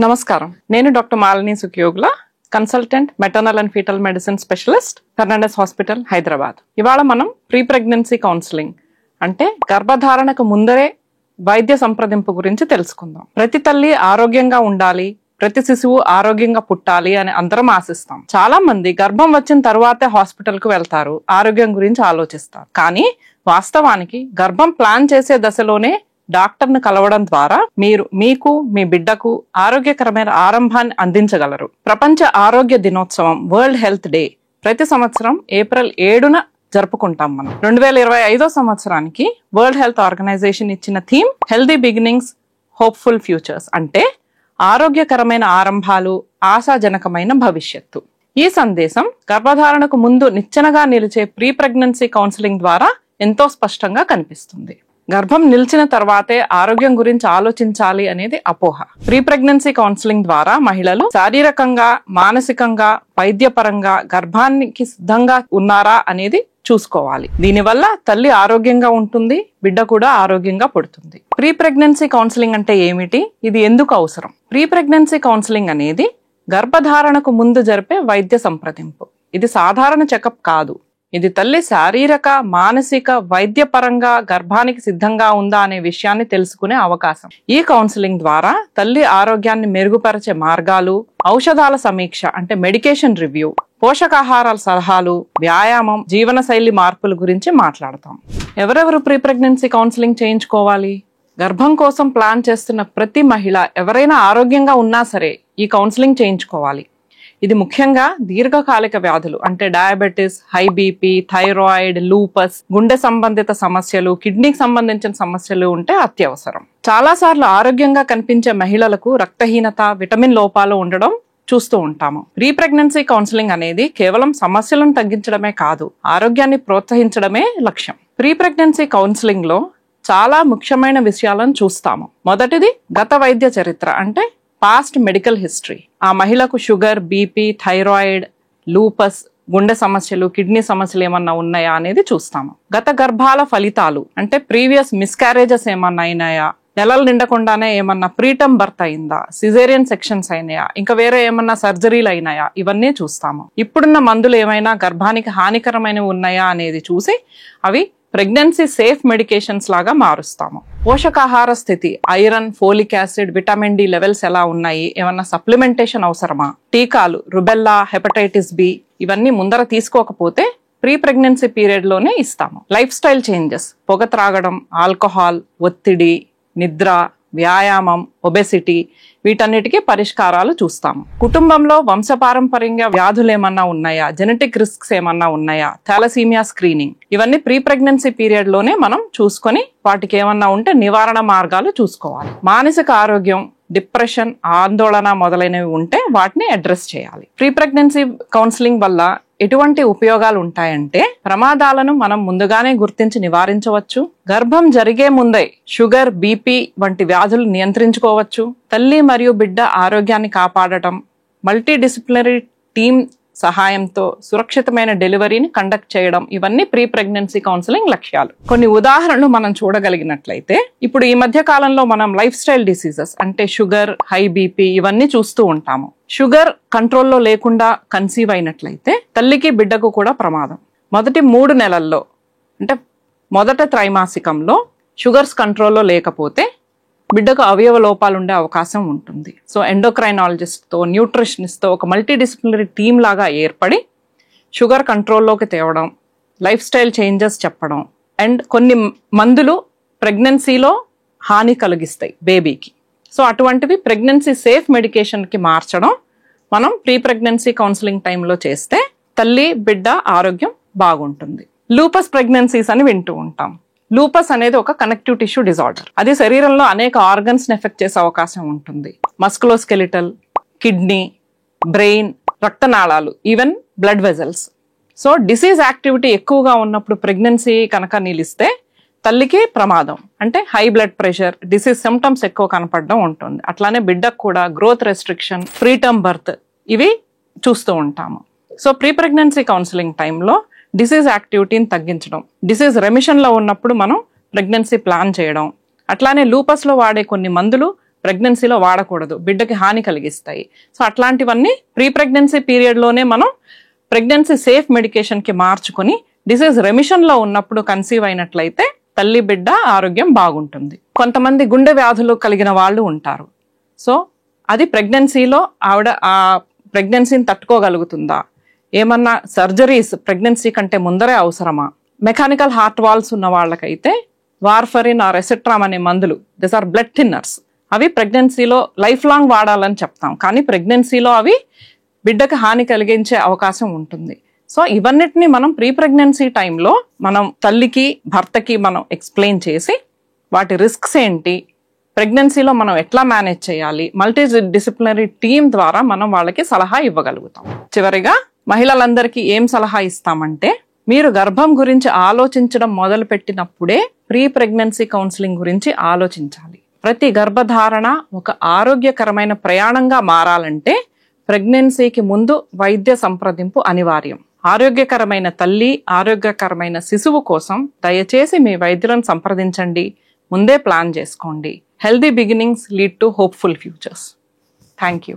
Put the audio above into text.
నమస్కారం. నేను doctor Malini Sukhayogula, consultant maternal and fetal medicine specialist, Fernandez hospital, Hyderabad. ఇవాళ మనం ప్రీ ప్రెగ్నెన్సీ కౌన్సిలింగ్ అంటే గర్భధారణకు ముందరే వైద్య సంప్రదింపు గురించి తెలుసుకుందాం. ప్రతి తల్లి ఆరోగ్యంగా ఉండాలి, ప్రతి శిశువు ఆరోగ్యంగా పుట్టాలి అని అందరం ఆశిస్తాం. చాలా మంది గర్భం వచ్చిన తర్వాతే హాస్పిటల్ కు వెళ్తారు, ఆరోగ్యం గురించి ఆలోచిస్తారు. కానీ వాస్తవానికి గర్భం ప్లాన్ చేసే దశలోనే డాక్టర్ను కలవడం ద్వారా మీరు మీకు మీ బిడ్డకు ఆరోగ్యకరమైన ఆరంభాన్ని అందించగలరు. ప్రపంచ ఆరోగ్య దినోత్సవం వరల్డ్ హెల్త్ డే ప్రతి సంవత్సరం ఏప్రిల్ 7న జరుపుకుంటాం. మనం 2025 సంవత్సరానికి వరల్డ్ హెల్త్ ఆర్గనైజేషన్ ఇచ్చిన theme healthy beginnings hopeful futures, అంటే ఆరోగ్యకరమైన ఆరంభాలు, ఆశాజనకమైన భవిష్యత్తు. ఈ సందేశం గర్భధారణకు ముందు నిచ్చెనగా నిలిచే ప్రీ ప్రెగ్నెన్సీ కౌన్సిలింగ్ ద్వారా ఎంతో స్పష్టంగా కనిపిస్తుంది. గర్భం నిలిచిన తర్వాతే ఆరోగ్యం గురించి ఆలోచించాలి అనేది అపోహ. ప్రీ ప్రెగ్నెన్సీ కౌన్సిలింగ్ ద్వారా మహిళలు శారీరకంగా, మానసికంగా, వైద్యపరంగా గర్భానికి సిద్ధంగా ఉన్నారా అనేది చూసుకోవాలి. దీనివల్ల తల్లి ఆరోగ్యంగా ఉంటుంది, బిడ్డ కూడా ఆరోగ్యంగా పుడుతుంది. ప్రీ ప్రెగ్నెన్సీ కౌన్సిలింగ్ అంటే ఏమిటి? ఇది ఎందుకు అవసరం? ప్రీ ప్రెగ్నెన్సీ కౌన్సిలింగ్ అనేది గర్భధారణకు ముందు జరిపే వైద్య సంప్రదింపు. ఇది సాధారణ చెకప్ కాదు. ఇది తల్లి శారీరక, మానసిక, వైద్యపరంగా గర్భానికి సిద్ధంగా ఉందా అనే విషయాన్ని తెలుసుకునే అవకాశం. ఈ కౌన్సిలింగ్ ద్వారా తల్లి ఆరోగ్యాన్ని మెరుగుపరిచే మార్గాలు, ఔషధాల సమీక్ష అంటే మెడికేషన్ రివ్యూ, పోషకాహారాల సలహాలు, వ్యాయామం, జీవనశైలి మార్పుల గురించి మాట్లాడతాం. ఎవరెవరు ప్రీ ప్రెగ్నెన్సీ కౌన్సిలింగ్ చేయించుకోవాలి? గర్భం కోసం ప్లాన్ చేస్తున్న ప్రతి మహిళ ఎవరైనా ఆరోగ్యంగా ఉన్నా సరే ఈ కౌన్సిలింగ్ చేయించుకోవాలి. ఇది ముఖ్యంగా దీర్ఘకాలిక వ్యాధులు అంటే diabetes, high BP, thyroid, lupus, గుండె సంబంధిత సమస్యలు, కిడ్నీకి సంబంధించిన సమస్యలు ఉంటే అత్యవసరం. చాలా సార్లు ఆరోగ్యంగా కనిపించే మహిళలకు రక్తహీనత, విటమిన్ లోపాలు ఉండడం చూస్తూ ఉంటాము. ప్రీ ప్రెగ్నెన్సీ కౌన్సిలింగ్ అనేది కేవలం సమస్యలను తగ్గించడమే కాదు, ఆరోగ్యాన్ని ప్రోత్సహించడమే లక్ష్యం. ప్రీ ప్రెగ్నెన్సీ కౌన్సిలింగ్ లో చాలా ముఖ్యమైన విషయాలను చూస్తాము. మొదటిది గత వైద్య చరిత్ర అంటే పాస్ట్ మెడికల్ హిస్టరీ. ఆ మహిళకు షుగర్, బీపీ, థైరాయిడ్, లూపస్, గుండె సమస్యలు, కిడ్నీ సమస్యలు ఏమన్నా ఉన్నాయా అనేది చూస్తాము. గత గర్భాల ఫలితాలు అంటే ప్రీవియస్ మిస్క్యారేజెస్ ఏమన్నా అయినాయా, నెలలు నిండకుండానే ఏమన్నా ప్రీటర్మ్ బర్త్ అయిందా, సిజేరియన్ సెక్షన్స్ అయినాయా, ఇంకా వేరే ఏమన్నా సర్జరీలు అయినాయా, ఇవన్నీ చూస్తాము. ఇప్పుడున్న మందులు ఏమైనా గర్భానికి హానికరమైనవి ఉన్నాయా అనేది చూసి అవి ప్రెగ్నెన్సీ సేఫ్ మెడికేషన్స్ లాగా మారుస్తాము. పోషకాహార స్థితి, iron, folic acid, vitamin D levels ఎలా ఉన్నాయి, ఏమన్నా సప్లిమెంటేషన్ అవసరమా, టీకాలు, రుబెల్లా, హెపటైటిస్ బి ఇవన్నీ ముందర తీసుకోకపోతే ప్రీ ప్రెగ్నెన్సీ పీరియడ్ లోనే ఇస్తాము. లైఫ్ స్టైల్ చేంజెస్, పొగ త్రాగడం, ఆల్కహాల్, ఒత్తిడి, నిద్ర, వ్యాయామం, ఒబెసిటీ వీటన్నిటికీ పరిష్కారాలు చూస్తాము. కుటుంబంలో వంశపారంపర్యంగా వ్యాధులు ఏమన్నా ఉన్నాయా, జెనెటిక్ రిస్క్స్ ఏమన్నా ఉన్నాయా, థాలసీమియా స్క్రీనింగ్ ఇవన్నీ ప్రీ ప్రెగ్నెన్సీ పీరియడ్ లోనే మనం చూసుకొని వాటికి ఏమన్నా ఉంటే నివారణ మార్గాలు చూసుకోవాలి. మానసిక ఆరోగ్యం, డిప్రెషన్, ఆందోళన మొదలైనవి ఉంటే వాటిని అడ్రస్ చేయాలి. ప్రీ ప్రెగ్నెన్సీ కౌన్సిలింగ్ వల్ల ఎటువంటి ఉపయోగాలు ఉంటాయంటే ప్రమాదాలను మనం ముందుగానే గుర్తించి నివారించవచ్చు. గర్భం జరిగే ముందే షుగర్, బీపీ వంటి వ్యాధులు నియంత్రించుకోవచ్చు. తల్లి మరియు బిడ్డ ఆరోగ్యాన్ని కాపాడటం, మల్టీ డిసిప్లినరీ టీమ్ సహాయంతో సురక్షితమైన డెలివరీని కండక్ట్ చేయడం ఇవన్నీ ప్రీ ప్రెగ్నెన్సీ కౌన్సిలింగ్ లక్ష్యాలు. కొన్ని ఉదాహరణలు మనం చూడగలిగినట్లయితే ఇప్పుడు ఈ మధ్య కాలంలో మనం లైఫ్ స్టైల్ డిసీజెస్ అంటే షుగర్, హై బీపీ ఇవన్నీ చూస్తూ ఉంటాము. షుగర్ కంట్రోల్లో లేకుండా కన్సీవ్ అయినట్లయితే తల్లికి బిడ్డకు కూడా ప్రమాదం. మొదటి 3 నెలల్లో అంటే మొదట త్రైమాసికంలో షుగర్స్ కంట్రోల్లో లేకపోతే బిడ్డకు అవయవ లోపాలు ఉండే అవకాశం ఉంటుంది. సో ఎండోక్రైనాలజిస్ట్తో, న్యూట్రిషనిస్ట్తో ఒక మల్టీ డిసిప్లినరీ టీమ్ లాగా ఏర్పడి షుగర్ కంట్రోల్లోకి తేవడం, లైఫ్ స్టైల్ చేంజెస్ చెప్పడం అండ్ కొన్ని మందులు ప్రెగ్నెన్సీలో హాని కలిగిస్తాయి బేబీకి. సో అటువంటివి ప్రెగ్నెన్సీ సేఫ్ మెడికేషన్కి మార్చడం మనం ప్రీ ప్రెగ్నెన్సీ కౌన్సిలింగ్ టైంలో చేస్తే తల్లి, బిడ్డ ఆరోగ్యం బాగుంటుంది. లూపస్ ప్రెగ్నెన్సీస్ అని వింటూ ఉంటాం. లూపస్ అనేది ఒక కనెక్టివ్ టిష్యూ డిజార్డర్. అది శరీరంలో అనేక ఆర్గన్స్ ని ఎఫెక్ట్ చేసే అవకాశం ఉంటుంది. మస్కులోస్కెలిటల్, కిడ్నీ, బ్రెయిన్, రక్తనాళాలు, even blood vessels. So disease activity ఎక్కువగా ఉన్నప్పుడు ప్రెగ్నెన్సీ కనుక నిలిస్తే తల్లికి ప్రమాదం. అంటే high blood pressure, disease symptoms ఎక్కువ కనపడడం ఉంటుంది. అట్లానే బిడ్డకు కూడా గ్రోత్ రెస్ట్రిక్షన్, ప్రీటర్మ్ బర్త్ ఇవి చూస్తూ ఉంటాము. సో ప్రీ ప్రెగ్నెన్సీ కౌన్సిలింగ్ టైంలో డిసీజ్ యాక్టివిటీని తగ్గించడం, డిసీజ్ రెమిషన్ లో ఉన్నప్పుడు మనం ప్రెగ్నెన్సీ ప్లాన్ చేయడం, అట్లానే లూపస్ లో వాడే కొన్ని మందులు ప్రెగ్నెన్సీలో వాడకూడదు, బిడ్డకి హాని కలిగిస్తాయి. సో అట్లాంటివన్నీ ప్రీ ప్రెగ్నెన్సీ పీరియడ్లోనే మనం ప్రెగ్నెన్సీ సేఫ్ మెడికేషన్కి మార్చుకొని డిసీజ్ రెమిషన్లో ఉన్నప్పుడు కన్సీవ్ అయినట్లయితే తల్లి బిడ్డ ఆరోగ్యం బాగుంటుంది. కొంతమంది గుండె వ్యాధులు కలిగిన వాళ్ళు ఉంటారు. సో అది ప్రెగ్నెన్సీలో ఆవిడ ఆ ప్రెగ్నెన్సీని తట్టుకోగలుగుతుందా, ఏమన్నా సర్జరీస్ ప్రెగ్నెన్సీ కంటే ముందరే అవసరమా? మెకానికల్ హార్ట్ వాల్స్ ఉన్న వాళ్ళకైతే వార్ఫరిన్ ఆర్ ఎసెట్రామ్ అనే మందులు, దిస్ ఆర్ బ్లడ్ థిన్నర్స్, అవి ప్రెగ్నెన్సీలో లైఫ్ లాంగ్ వాడాలని చెప్తాం, కానీ ప్రెగ్నెన్సీలో అవి బిడ్డకు హాని కలిగించే అవకాశం ఉంటుంది. సో ఇవన్నిటిని మనం ప్రీ ప్రెగ్నెన్సీ టైంలో మనం తల్లికి భర్తకి మనం ఎక్స్ప్లెయిన్ చేసి వాటి రిస్క్స్ ఏంటి, ప్రెగ్నెన్సీలో మనం ఎట్లా మేనేజ్ చేయాలి, మల్టీ డిసిప్లినరీ టీమ్ ద్వారా మనం వాళ్ళకి సలహా ఇవ్వగలుగుతాం. చివరిగా మహిళలందరికీ ఏం సలహా ఇస్తామంటే, మీరు గర్భం గురించి ఆలోచించడం మొదలుపెట్టినప్పుడే ప్రీ ప్రెగ్నెన్సీ కౌన్సిలింగ్ గురించి ఆలోచించాలి. ప్రతి గర్భధారణ ఒక ఆరోగ్యకరమైన ప్రయాణంగా మారాలంటే ప్రెగ్నెన్సీకి ముందు వైద్య సంప్రదింపు అనివార్యం. ఆరోగ్యకరమైన తల్లి, ఆరోగ్యకరమైన శిశువు కోసం దయచేసి మీ వైద్యులను సంప్రదించండి, ముందే ప్లాన్ చేసుకోండి. Healthy beginnings lead to hopeful futures. Thank you.